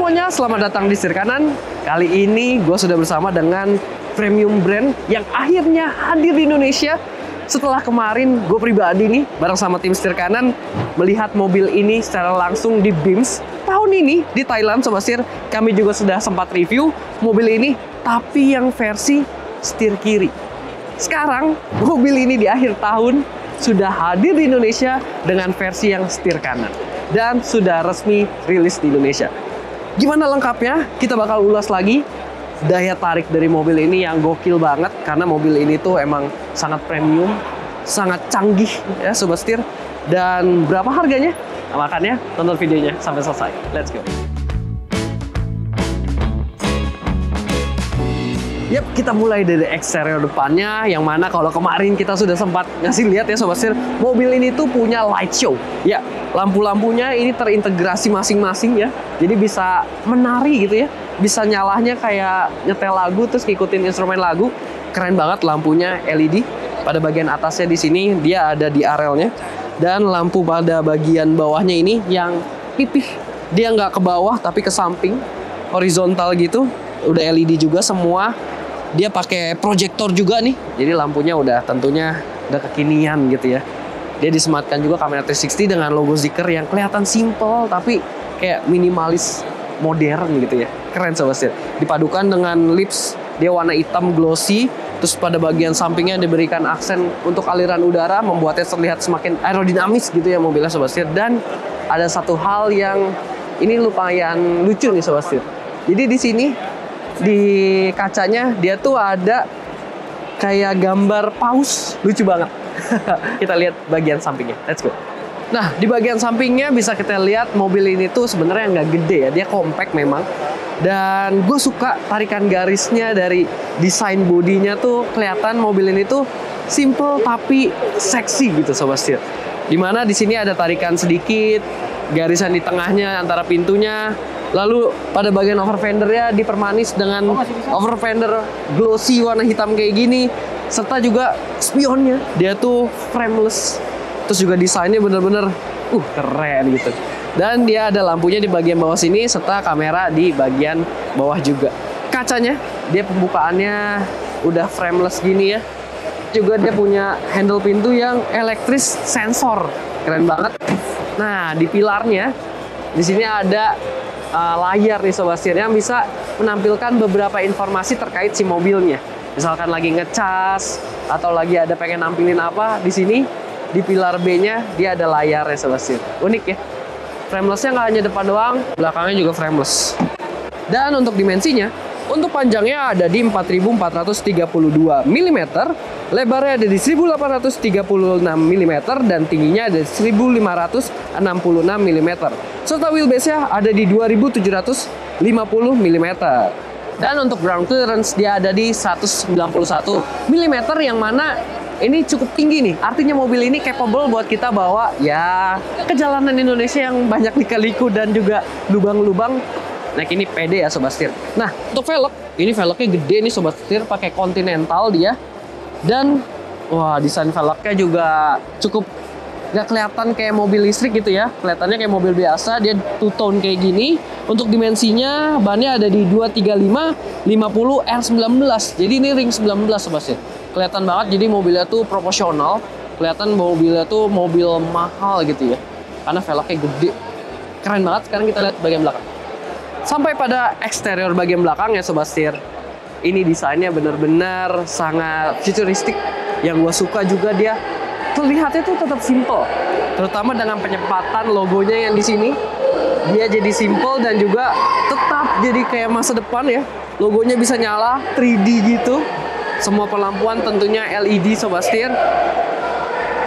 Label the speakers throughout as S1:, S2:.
S1: semuanya, selamat datang di Setir Kanan. Kali ini gue sudah bersama dengan premium brand yang akhirnya hadir di Indonesia. Setelah kemarin gue pribadi nih bareng sama tim Setir Kanan melihat mobil ini secara langsung di BIMS. Tahun ini di Thailand Sobat Setir, kami juga sudah sempat review mobil ini, tapi yang versi setir kiri. Sekarang mobil ini di akhir tahun sudah hadir di Indonesia dengan versi yang setir kanan dan sudah resmi rilis di Indonesia. Gimana lengkapnya? Kita bakal ulas lagi. Daya tarik dari mobil ini yang gokil banget karena mobil ini tuh emang sangat premium, sangat canggih ya Sobat Setir. Dan berapa harganya? Nah, makanya tonton videonya sampai selesai. Let's go. Yap, kita mulai dari eksterior depannya, yang mana kalau kemarin kita sudah sempat ngasih lihat ya Sobat Setir, mobil ini tuh punya light show. Ya, lampu-lampunya ini terintegrasi masing-masing ya, jadi bisa menari gitu ya, bisa nyalahnya kayak nyetel lagu terus ngikutin instrumen lagu. Keren banget lampunya LED. Pada bagian atasnya di sini dia ada di arelnya, dan lampu pada bagian bawahnya ini yang pipih, dia nggak ke bawah tapi ke samping, horizontal gitu. Udah LED juga semua. Dia pakai proyektor juga nih, jadi lampunya udah tentunya udah kekinian gitu ya. Dia disematkan juga kamera 360 dengan logo Zeekr yang kelihatan simple tapi kayak minimalis modern gitu ya. Keren Sobat Setir. Dipadukan dengan lips, dia warna hitam glossy. Terus pada bagian sampingnya diberikan aksen untuk aliran udara, membuatnya terlihat semakin aerodinamis gitu ya mobilnya Sobat Setir. Dan ada satu hal yang ini lumayan lucu nih Sobat Setir. Jadi di sini di kacanya dia tuh ada kayak gambar paus, lucu banget. Kita lihat bagian sampingnya. Let's go. Nah, di bagian sampingnya bisa kita lihat mobil ini tuh sebenarnya nggak gede ya, dia compact memang. Dan gue suka tarikan garisnya dari desain bodinya tuh, kelihatan mobil ini tuh simple tapi seksi gitu Sobat Setir. Dimana di sini ada tarikan sedikit, garisan di tengahnya antara pintunya. Lalu pada bagian over fendernya dipermanis dengan over fender glossy warna hitam kayak gini. Serta juga spionnya, dia tuh frameless. Terus juga desainnya bener-bener keren gitu. Dan dia ada lampunya di bagian bawah sini serta kamera di bagian bawah juga. Kacanya, dia pembukaannya udah frameless gini ya. Juga dia punya handle pintu yang elektris sensor. Keren banget. Nah, di pilarnya di sini ada layar nih Sobat Setir yang bisa menampilkan beberapa informasi terkait si mobilnya. Misalkan lagi ngecas atau lagi ada pengen nampilin apa, di sini di pilar B-nya dia ada layarnya Sobat Setir. Unik ya. Frameless-nya nggak hanya depan doang, belakangnya juga frameless. Dan untuk dimensinya, untuk panjangnya ada di 4432 mm, lebarnya ada di 1836 mm, dan tingginya ada di 1566 mm. Serta wheelbase-nya ada di 2750 mm. Dan untuk ground clearance dia ada di 191 mm, yang mana ini cukup tinggi nih. Artinya mobil ini capable buat kita bawa ya ke jalanan Indonesia yang banyak lika-liku dan juga lubang-lubang. Nah, ini pede ya Sobat Setir. Nah, untuk velg, ini velgnya gede nih Sobat Setir, pakai Continental dia. Dan wah, desain velgnya juga cukup nggak kelihatan kayak mobil listrik gitu ya. Kelihatannya kayak mobil biasa, dia two tone kayak gini. Untuk dimensinya, bannya ada di 235 50 R19. Jadi ini ring 19 Sobat Setir. Kelihatan banget, jadi mobilnya tuh proporsional. Kelihatan mobilnya tuh mobil mahal gitu ya. Karena velgnya gede. Keren banget. Sekarang kita lihat bagian belakang. Sampai pada eksterior bagian belakang ya Sobat Setir. Ini desainnya bener-bener sangat futuristik. Yang gue suka juga dia terlihatnya tuh tetap simple. Terutama dengan penyempatan logonya yang di sini. Dia jadi simple dan juga tetap jadi kayak masa depan ya. Logonya bisa nyala 3D gitu. Semua pelampuan tentunya LED Sobat Setir.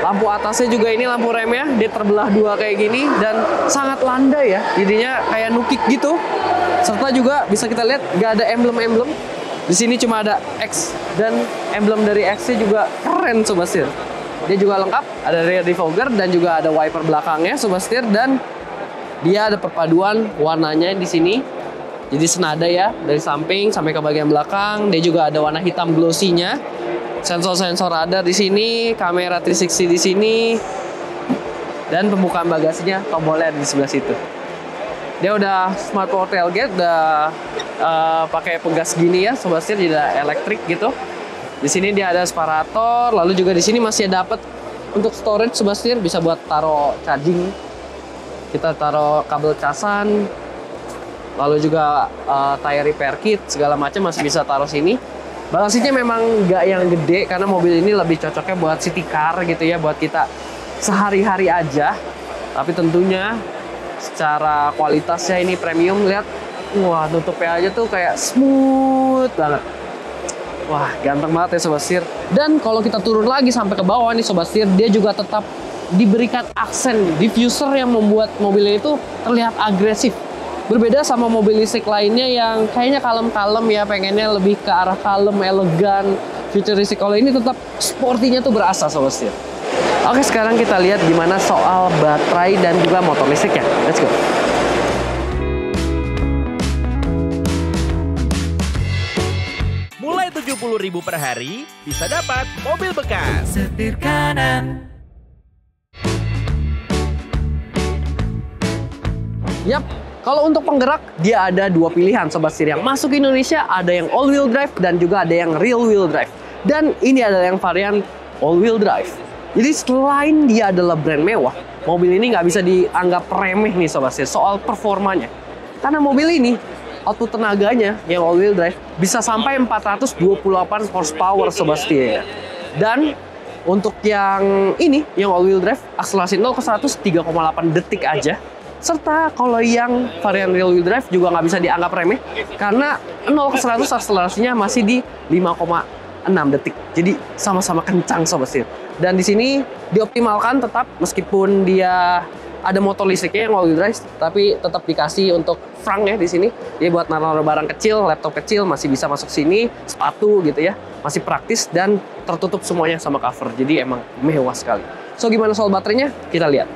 S1: Lampu atasnya juga ini lampu remnya, dia terbelah dua kayak gini dan sangat landai ya. Jadinya kayak nukik gitu. Serta juga bisa kita lihat gak ada emblem-emblem. Di sini cuma ada X dan emblem dari X-nya juga keren Sobat Setir. Dia juga lengkap, ada rear defogger dan juga ada wiper belakangnya Sobat Setir, dan dia ada perpaduan warnanya di sini. Jadi senada ya, dari samping sampai ke bagian belakang. Dia juga ada warna hitam glossy-nya. Sensor-sensor radar di sini, kamera 360 di sini. Dan pembukaan bagasinya tombolnya di sebelah situ. Dia udah smart power tailgate, udah pakai pegas gini ya, sobat setir, tidak elektrik gitu. Di sini dia ada separator, lalu juga di sini masih dapat untuk storage, sobat setir, bisa buat taruh charging. Kita taruh kabel casan, lalu juga tire repair kit segala macam masih bisa taruh sini. Bagasinya memang nggak yang gede karena mobil ini lebih cocoknya buat city car gitu ya, buat kita sehari-hari aja. Tapi tentunya secara kualitasnya ini premium. Lihat, wah, tutupnya aja tuh kayak smooth banget. Wah, ganteng banget ya sobat setir. Dan kalau kita turun lagi sampai ke bawah nih sobat setir, dia juga tetap diberikan aksen diffuser yang membuat mobil ini tuh terlihat agresif. Berbeda sama mobil listrik lainnya yang kayaknya kalem-kalem ya, pengennya lebih ke arah kalem, elegan, futuristik. Kalau ini tetap sportinya tuh berasa sobat setir. Oke, sekarang kita lihat gimana soal baterai dan juga motor listriknya. Let's go.
S2: Mulai 70.000 per hari, bisa dapat mobil bekas. Setir kanan.
S1: Yap, kalau untuk penggerak, dia ada dua pilihan sobat setir. Yang masuk ke Indonesia ada yang all-wheel drive dan juga ada yang rear-wheel drive. Dan ini adalah yang varian all-wheel drive. Jadi selain dia adalah brand mewah, mobil ini nggak bisa dianggap remeh nih sobat setir soal performanya. Karena mobil ini output tenaganya yang all-wheel drive bisa sampai 428 horsepower sobat setir. Dan untuk yang ini, yang all-wheel drive, akselerasi 0 ke 100 3,8 detik aja. Serta kalau yang varian rear-wheel drive juga nggak bisa dianggap remeh karena 0 ke 100 akselerasinya masih di 5,6 detik. Jadi sama-sama kencang sobat setir. Dan di sini dioptimalkan tetap meskipun dia ada motor listriknya yang all-wheel drive, tapi tetap dikasih untuk frunk ya di sini. Jadi buat naruh barang kecil, laptop kecil masih bisa masuk sini, sepatu gitu ya. Masih praktis dan tertutup semuanya sama cover. Jadi emang mewah sekali. So gimana soal baterainya? Kita lihat.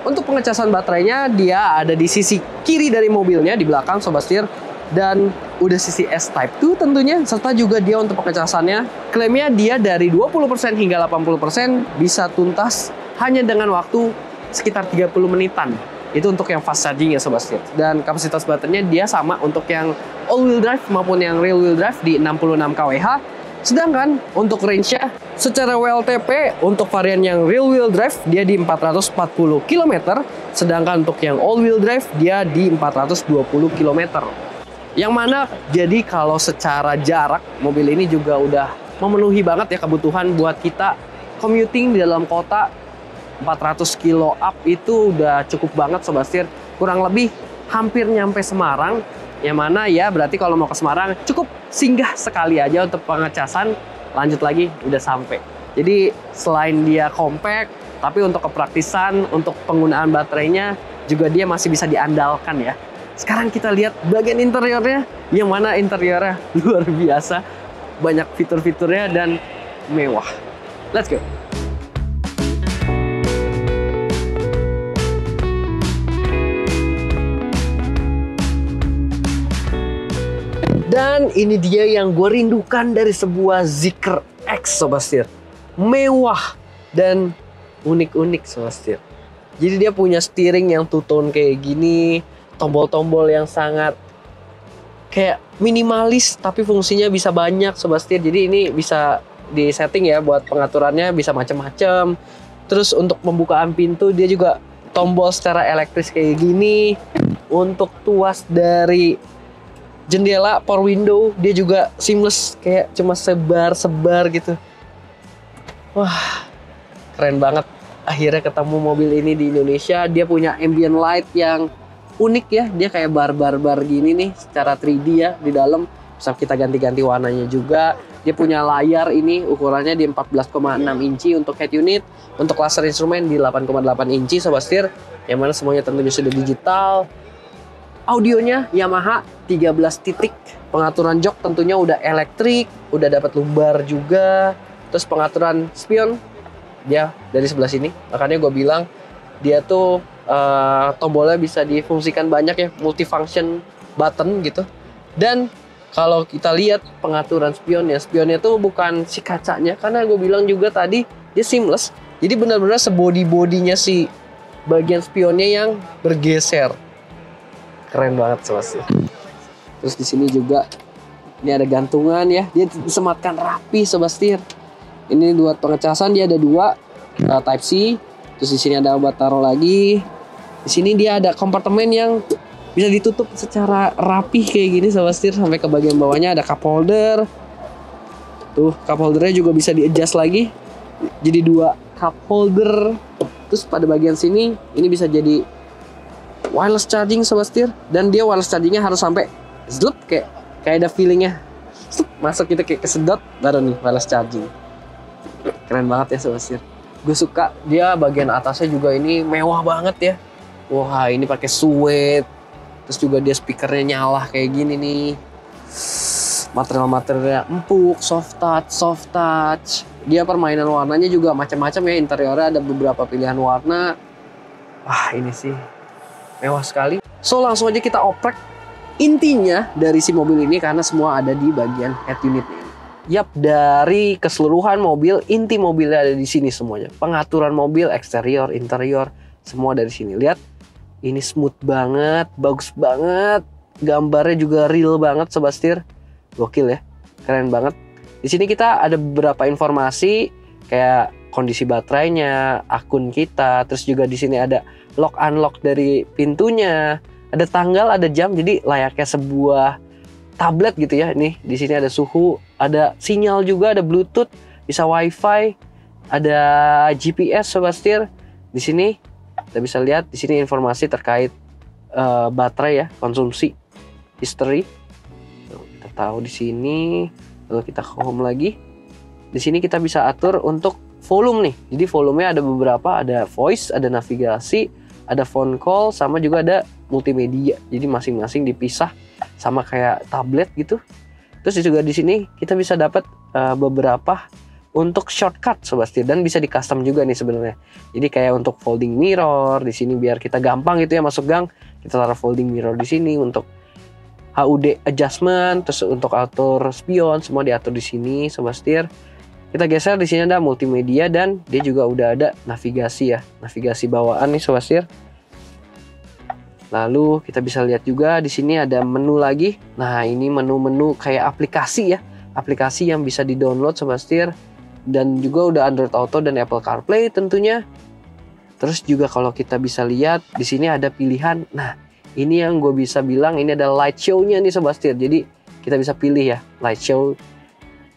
S1: Untuk pengecasan baterainya dia ada di sisi kiri dari mobilnya di belakang sobat setir, dan udah sisi S-Type 2 tentunya, serta juga dia untuk pengecasannya klaimnya dia dari 20% hingga 80% bisa tuntas hanya dengan waktu sekitar 30 menitan. Itu untuk yang fast charging ya sobat setir. Dan kapasitas baterainya dia sama untuk yang all-wheel drive maupun yang rear-wheel drive di 66 kWh. Sedangkan untuk range-nya secara WLTP untuk varian yang rear-wheel drive dia di 440 km, sedangkan untuk yang all-wheel drive dia di 420 km. Yang mana jadi kalau secara jarak mobil ini juga udah memenuhi banget ya kebutuhan buat kita commuting di dalam kota. 400 kilo up itu udah cukup banget sobat setir. Kurang lebih hampir nyampe Semarang. Yang mana ya berarti kalau mau ke Semarang cukup singgah sekali aja untuk pengecasan, lanjut lagi udah sampai. Jadi selain dia compact, tapi untuk kepraktisan, untuk penggunaan baterainya juga dia masih bisa diandalkan ya. Sekarang kita lihat bagian interiornya, yang mana interiornya luar biasa, banyak fitur-fiturnya dan mewah. Let's go. Dan ini dia yang gue rindukan dari sebuah Zeekr X sobat setir. Mewah dan unik-unik sobat setir. Jadi dia punya steering yang two-tone kayak gini, tombol-tombol yang sangat kayak minimalis tapi fungsinya bisa banyak sobat setir. Jadi ini bisa di setting ya buat pengaturannya bisa macam-macam. Terus untuk pembukaan pintu dia juga tombol secara elektris kayak gini. Untuk tuas dari jendela power window dia juga seamless, kayak cuma sebar gitu. Wah, keren banget. Akhirnya ketemu mobil ini di Indonesia. Dia punya ambient light yang unik ya. Dia kayak bar-bar gini nih secara 3D ya di dalam. Bisa kita ganti-ganti warnanya juga. Dia punya layar ini ukurannya di 14,6 inci untuk head unit. Untuk laser instrumen di 8,8 inci sobat setir. Yang mana semuanya tentunya sudah digital. Audionya Yamaha 13 titik. Pengaturan jok tentunya udah elektrik, udah dapat lumbar juga. Terus pengaturan spion dia dari sebelah sini. Makanya gue bilang dia tuh tombolnya bisa difungsikan banyak ya, multifunction button gitu. Dan kalau kita lihat pengaturan spionnya tuh bukan si kacanya, karena gue bilang juga tadi dia seamless. Jadi benar-benar sebody-bodinya si bagian spionnya yang bergeser. Keren banget Sobat Setir. Terus di sini juga ini ada gantungan ya, dia disematkan rapi Sobat Setir. Ini buat pengecasan, dia ada 2 Type C. Terus di sini ada buat taruh lagi. Di sini dia ada kompartemen yang bisa ditutup secara rapi kayak gini Sobat Setir. Sampai ke bagian bawahnya ada cup holder. Tuh cup holdernya juga bisa di-adjust lagi. Jadi 2 cup holder. Terus pada bagian sini ini bisa jadi wireless charging Sobat Setir. Dan dia wireless chargingnya harus sampai zlup, kayak ada feelingnya. Masuk kita kayak kesedot, baru nih wireless charging. Keren banget ya Sobat Setir. Gue suka dia bagian atasnya juga ini mewah banget ya. Wah ini pakai suede. Terus juga dia speakernya nyala kayak gini nih. Material-materialnya empuk, soft touch. Dia permainan warnanya juga macam-macam ya. Interiornya ada beberapa pilihan warna. Wah ini sih mewah sekali. So langsung aja kita oprek intinya dari si mobil ini, karena semua ada di bagian head unit ini. Yap, dari keseluruhan mobil, inti mobilnya ada di sini semuanya. Pengaturan mobil, eksterior, interior, semua dari sini. Lihat, ini smooth banget, bagus banget. Gambarnya juga real banget Sobat Setir. Gokil ya, keren banget. Di sini kita ada beberapa informasi kayak kondisi baterainya, akun kita, terus juga di sini ada lock unlock dari pintunya, ada tanggal, ada jam, jadi layaknya sebuah tablet gitu ya. Nih di sini ada suhu, ada sinyal juga, ada Bluetooth, bisa WiFi, ada GPS Sobat Setir. Di sini kita bisa lihat di sini informasi terkait baterai ya, konsumsi, history. Tuh, kita tahu di sini. Lalu kita ke home lagi. Di sini kita bisa atur untuk volume nih. Jadi volumenya ada beberapa, ada voice, ada navigasi, ada phone call, sama juga ada multimedia. Jadi masing-masing dipisah sama kayak tablet gitu. Terus juga di sini kita bisa dapat beberapa untuk shortcut Sobat Setir, dan bisa di custom juga nih sebenarnya. Jadi kayak untuk folding mirror di sini biar kita gampang gitu ya masuk gang, kita taruh folding mirror di sini. Untuk HUD adjustment, terus untuk atur spion semua diatur di sini Sobat Setir. Kita geser, di sini ada multimedia dan dia juga udah ada navigasi ya, navigasi bawaan nih Sobat Setir. Lalu kita bisa lihat juga di sini ada menu lagi. Nah, ini menu-menu kayak aplikasi ya. Aplikasi yang bisa di-download Sobat Setir. Dan juga udah Android Auto dan Apple CarPlay tentunya. Terus juga kalau kita bisa lihat di sini ada pilihan. Nah, ini yang gue bisa bilang ini ada light show-nya nih Sobat Setir. Jadi kita bisa pilih ya light show.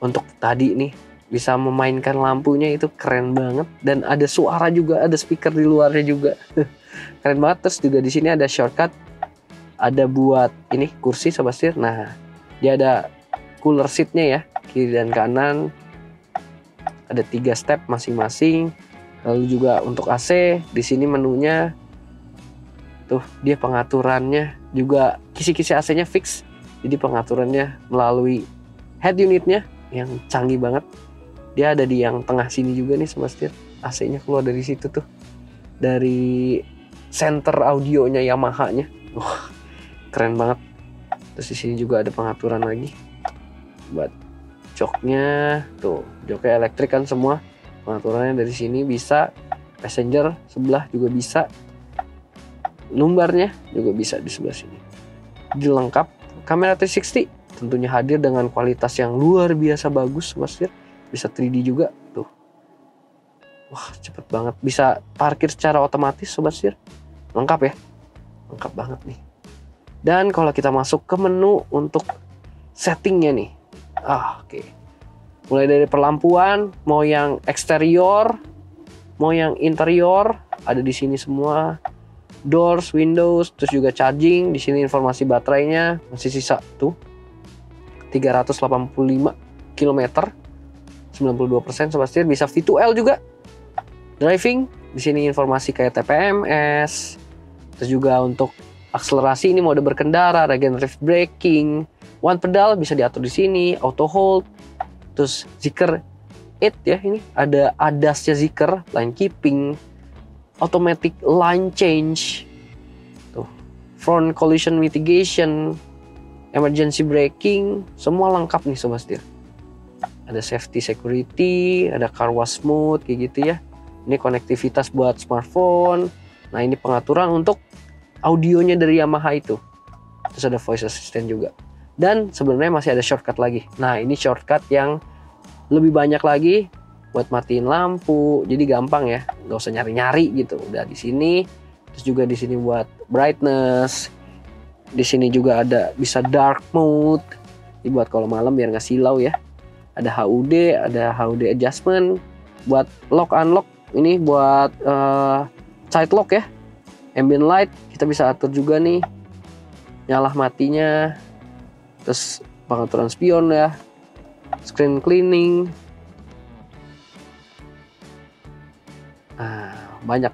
S1: Untuk tadi nih bisa memainkan lampunya, itu keren banget. Dan ada suara juga, ada speaker di luarnya juga. Keren banget. Terus juga di sini ada shortcut, ada buat ini kursi Sobat Setir. Nah, dia ada cooler seatnya ya, kiri dan kanan. Ada 3 step masing-masing. Lalu juga untuk AC, di sini menunya. Tuh, dia pengaturannya juga kisi-kisi AC-nya fix. Jadi pengaturannya melalui head unitnya yang canggih banget. Dia ada di yang tengah sini juga nih Sobat Setir. AC-nya keluar dari situ tuh. Dari center audionya Yamaha-nya. Wah, keren banget. Terus di sini juga ada pengaturan lagi buat joknya. Tuh, joknya elektrik kan semua. Pengaturannya dari sini bisa. Passenger sebelah juga bisa. Lumbarnya juga bisa di sebelah sini. Dilengkap. Kamera 360 tentunya hadir dengan kualitas yang luar biasa bagus Sobat Setir. Bisa 3D juga tuh. Wah, cepet banget. Bisa parkir secara otomatis Sobat Setir. Lengkap ya. Lengkap banget nih. Dan kalau kita masuk ke menu untuk settingnya nih. Oke. Mulai dari perlampuan, mau yang eksterior, mau yang interior, ada di sini semua. Doors, windows, terus juga charging. Di sini informasi baterainya masih sisa tuh 385 km. 92% Sobat Setir. Bisa V2L juga. Driving, di sini informasi kayak TPMS. Terus juga untuk akselerasi ini mode berkendara, regenerative braking, one pedal bisa diatur di sini, auto hold. Terus Zeekr 8 ya, ini ada ADAS-nya Zeekr, line keeping, automatic line change. Tuh, front collision mitigation, emergency braking, semua lengkap nih Sobat Setir. Ada safety security, ada car wash mode kayak gitu ya. Ini konektivitas buat smartphone. Nah, ini pengaturan untuk audionya dari Yamaha itu. Terus ada voice assistant juga. Dan sebenarnya masih ada shortcut lagi. Nah, ini shortcut yang lebih banyak lagi buat matiin lampu. Jadi gampang ya, nggak usah nyari-nyari gitu. Udah di sini. Terus juga di sini buat brightness. Di sini juga ada bisa dark mode. Ini buat kalau malam biar nggak silau ya. Ada HUD adjustment. Buat lock unlock, ini buat side lock ya. Ambient light kita bisa atur juga nih. Nyala matinya. Terus pengaturan spion ya, screen cleaning. Nah, banyak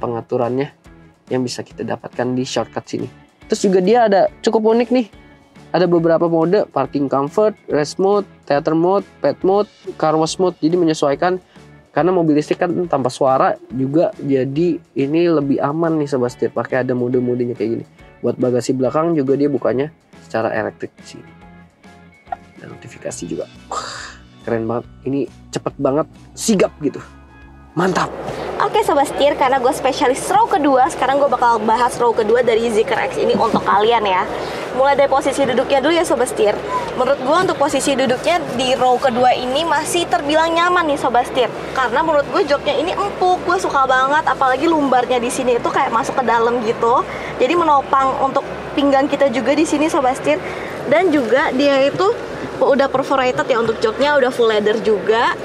S1: pengaturannya yang bisa kita dapatkan di shortcut sini. Terus juga dia ada cukup unik nih. Ada beberapa mode, parking comfort, race mode, theater mode, pet mode, car wash mode. Jadi menyesuaikan karena mobil listrik kan tanpa suara juga, jadi ini lebih aman nih Sobat Setir. Pakai ada mode-modenya kayak gini. Buat bagasi belakang juga dia bukanya secara elektrik di sini. Dan notifikasi juga. Keren banget. Ini cepet banget, sigap gitu. Mantap.
S3: Oke Sobat Setir, karena gue spesialis row kedua, sekarang gue bakal bahas row kedua dari Zeekr X ini untuk kalian ya. Mulai dari posisi duduknya dulu ya Sobat Setir. Menurut gue untuk posisi duduknya di row kedua ini masih terbilang nyaman nih Sobat Setir. Karena menurut gue joknya ini empuk, gue suka banget. Apalagi lumbarnya di sini itu kayak masuk ke dalam gitu. Jadi menopang untuk pinggang kita juga di sini Sobat Setir. Dan juga dia itu udah perforated ya untuk joknya, udah full leather juga.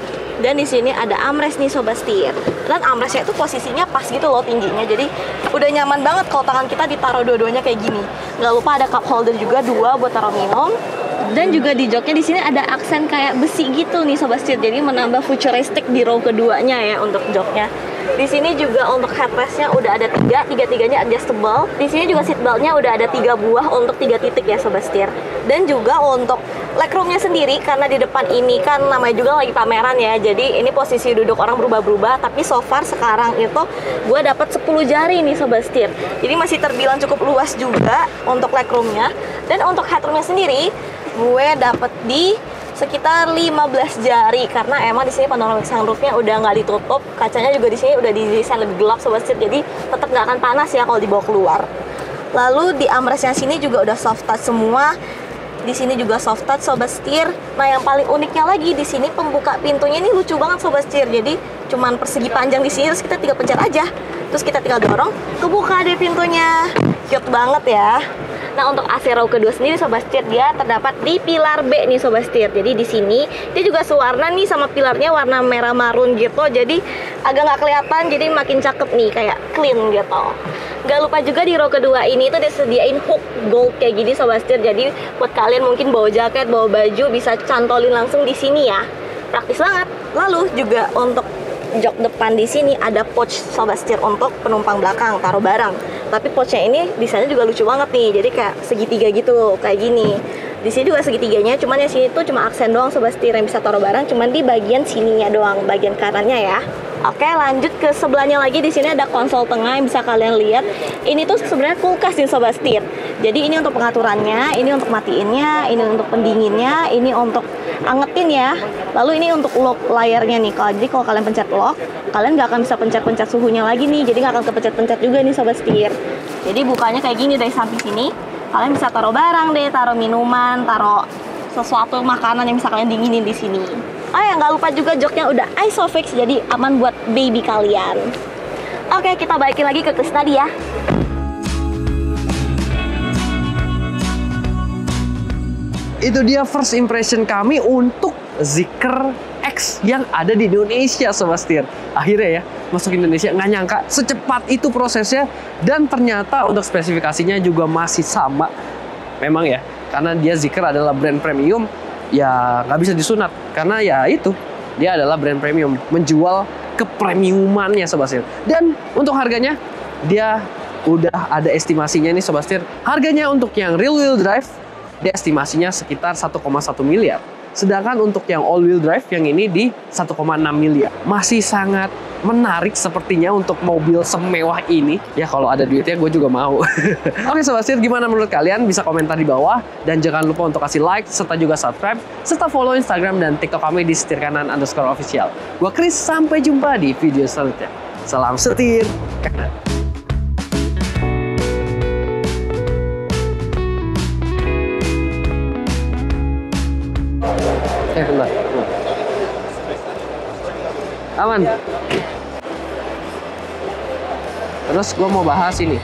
S3: Dan di sini ada armrest nih Sobat Setir. Dan armrestnya itu posisinya pas gitu loh tingginya. Jadi udah nyaman banget kalau tangan kita ditaruh dua-duanya kayak gini. Nggak lupa ada cup holder juga, 2 buat taruh minum. Dan juga di joknya di sini ada aksen kayak besi gitu nih Sobat Setir. Jadi menambah futuristik di row keduanya ya untuk joknya. Di sini juga untuk headrestnya udah ada 3, tiga-tiganya adjustable. Di sini juga seatbeltnya udah ada 3 buah untuk 3 titik ya Sobat Setir. Dan juga untuk legroomnya sendiri, karena di depan ini kan namanya juga lagi pameran ya. Jadi ini posisi duduk orang berubah-berubah. Tapi so far sekarang itu gue dapat 10 jari nih Sobat Setir. Jadi masih terbilang cukup luas juga untuk legroomnya. Dan untuk headroomnya sendiri gue dapet di sekitar 15 jari, karena emang di sini panoramic sunroofnya udah nggak ditutup, kacanya juga di sini udah didesain lebih gelap Sobat Setir, jadi tetap nggak akan panas ya kalau dibawa keluar. Lalu di armrestnya sini juga udah soft touch semua. Di sini juga soft touch Sobat Setir. Nah yang paling uniknya lagi di sini pembuka pintunya ini lucu banget Sobat Setir. Jadi cuman persegi panjang di sini, terus kita tinggal pencet aja, terus kita tinggal dorong, kebuka deh pintunya. Cute banget ya. Nah untuk AC row kedua sendiri Sobat Setir, dia terdapat di pilar B nih Sobat Setir. Jadi di sini dia juga sewarna nih sama pilarnya, warna merah marun gitu. Jadi agak nggak kelihatan, jadi makin cakep nih, kayak clean gitu. Gak lupa juga di row kedua ini tuh disediain hook gold kayak gini Sobat Setir. Jadi buat kalian mungkin bawa jaket, bawa baju, bisa cantolin langsung di sini ya. Praktis banget. Lalu juga untuk jok depan di sini ada pouch Sobat Setir untuk penumpang belakang taruh barang. Tapi pouchnya ini desainnya juga lucu banget nih. Jadi kayak segitiga gitu, kayak gini. Di sini juga segitiganya, cuman yang sini tuh cuma aksen doang Sobat Setir yang bisa taruh barang, cuman di bagian sininya doang, bagian kanannya ya. Oke, lanjut ke sebelahnya lagi. Di sini ada konsol tengah yang bisa kalian lihat. Ini tuh sebenarnya kulkas nih Sobat Setir. Jadi ini untuk pengaturannya, ini untuk matiinnya, ini untuk pendinginnya, ini untuk angetin ya. Lalu ini untuk lock layarnya nih. Jadi kalau kalian pencet lock, kalian nggak akan bisa pencet-pencet suhunya lagi nih. Jadi nggak akan kepencet-pencet juga nih Sobat Setir. Jadi bukanya kayak gini dari samping sini. Kalian bisa taruh barang deh, taruh minuman, taruh sesuatu makanan yang bisa kalian dinginin di sini. Oh ya, nggak lupa juga joknya udah ISOFIX, jadi aman buat baby kalian. Oke, kita balikin lagi ke Kris tadi ya.
S1: Itu dia first impression kami untuk Zeekr X yang ada di Indonesia Sobat Setir. Akhirnya ya masuk Indonesia, nggak nyangka secepat itu prosesnya. Dan ternyata untuk spesifikasinya juga masih sama. Memang ya, karena dia Zeekr adalah brand premium, ya nggak bisa disunat. Karena ya itu, dia adalah brand premium, menjual kepremiumannya Sobat Setir. Dan untuk harganya, dia udah ada estimasinya nih Sobat Setir. Harganya untuk yang rear wheel drive, dia estimasinya sekitar 1,1 miliar. Sedangkan untuk yang all wheel drive yang ini di 1,6 miliar. Masih sangat menarik sepertinya untuk mobil semewah ini. Ya kalau ada duitnya gue juga mau. Oke Sobat Setir, gimana menurut kalian? Bisa komentar di bawah. Dan jangan lupa untuk kasih like, serta juga subscribe, serta follow Instagram dan TikTok kami di setirkanan_official. Gue Kris, sampai jumpa di video selanjutnya. Salam setir kanan. Aman. Terus gue mau bahas ini.